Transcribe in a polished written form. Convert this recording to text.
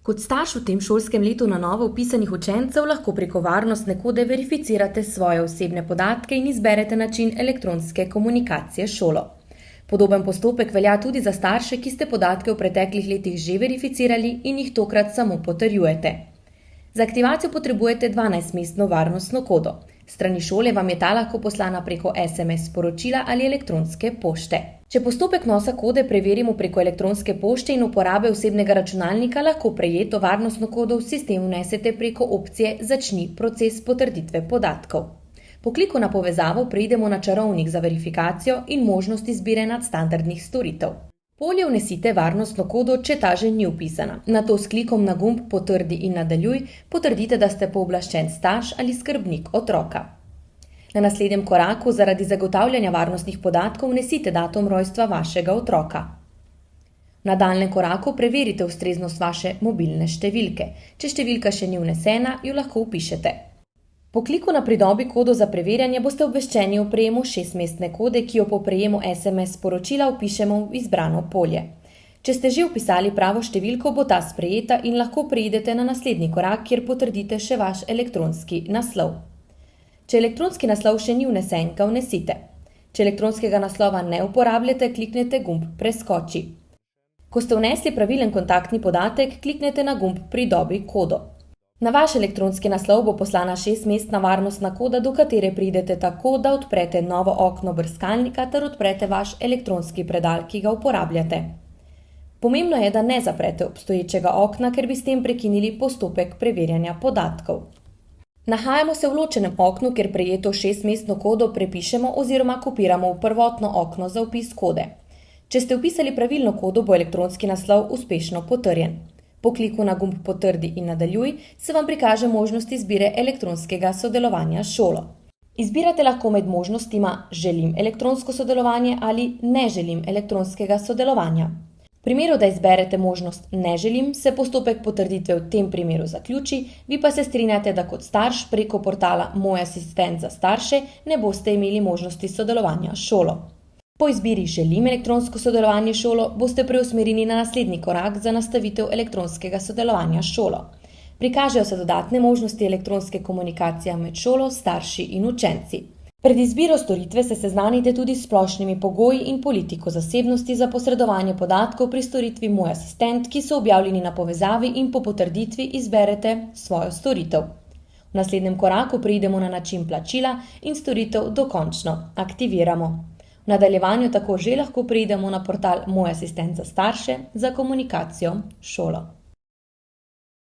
Kot starš v tem šolskem letu na novo vpisanih učencev lahko preko varnostne kode verificirate svoje osebne podatke in izberete način elektronske komunikacije s šolo. Podoben postopek velja tudi za starše, ki ste podatke v preteklih letih že verificirali in jih tokrat samo potrjujete. Za aktivacijo potrebujete 12-mestno varnostno kodo. S strani šole vam je ta lahko poslana preko SMS sporočila ali elektronske pošte. Če postopek vnosa kode preverimo preko elektronske pošte in uporabe osebnega računalnika, lahko prejeto varnostno kodo v sistem vnesete preko opcije Začni proces potrditve podatkov. Po kliku na povezavo preidemo na čarovnik za verifikacijo in možnost izbire nadstandardnih storitev. Polje vnesite varnostno kodo, če ta že ni vpisana. Nato s klikom na gumb Potrdi in nadaljuj potrdite, da ste pooblaščen starš ali skrbnik otroka. Na naslednjem koraku zaradi zagotavljanja varnostnih podatkov vnesite datum rojstva vašega otroka. V nadaljnjem koraku preverite ustreznost vaše mobilne številke. Če številka še ni vnesena, jo lahko vpišete. Po kliku na pridobi kodo za preverjanje boste obveščeni o prejemu 6-mestne kode, ki jo po prejemu SMS sporočila vpišemo v izbrano polje. Če ste že vpisali pravo številko, bo ta sprejeta in lahko preidete na naslednji korak, kjer potrdite še vaš elektronski naslov. Če elektronski naslov še ni vnesen, ga vnesite. Če elektronskega naslova ne uporabljate, kliknete gumb Preskoči. Ko ste vnesli pravilen kontaktni podatek, kliknete na gumb Pridobi kodo. Na vaš elektronski naslov bo poslana 6-mestna varnostna koda, do katere pridete tako, da odprete novo okno brskalnika ter odprete vaš elektronski predal, ki ga uporabljate. Pomembno je, da ne zaprete obstoječega okna, ker bi s tem prekinili postopek preverjanja podatkov. Nahajamo se v ločenem oknu, kjer prejeto 6-mestno kodo prepišemo oziroma kopiramo v prvotno okno za vpis kode. Če ste vpisali pravilno kodo, bo elektronski naslov uspešno potrjen. Po kliku na gumb Potrdi in nadaljuj se vam prikaže možnost izbire elektronskega sodelovanja s šolo. Izbirate lahko med možnostima Želim elektronsko sodelovanje ali Ne želim elektronskega sodelovanja. V primeru, da izberete možnost Ne želim, se postopek potrditve v tem primeru zaključi, vi pa se strinjate, da kot starš preko portala Moj asistent za starše ne boste imeli možnosti sodelovanja s šolo. Po izbiri Želim elektronsko sodelovanje s šolo boste preusmerjeni na naslednji korak za nastavitev elektronskega sodelovanja s šolo. Prikažejo se dodatne možnosti elektronske komunikacije med šolo, starši in učenci. Pred izbiro storitve se seznanite tudi s splošnimi pogoji in politiko zasebnosti za posredovanje podatkov pri storitvi Moj asistent, ki so objavljeni na povezavi, in po potrditvi izberete svojo storitev. V naslednjem koraku preidemo na način plačila in storitev dokončno aktiviramo. V nadaljevanju tako že lahko preidemo na portal Moj asistent za starše za komunikacijo s šolo.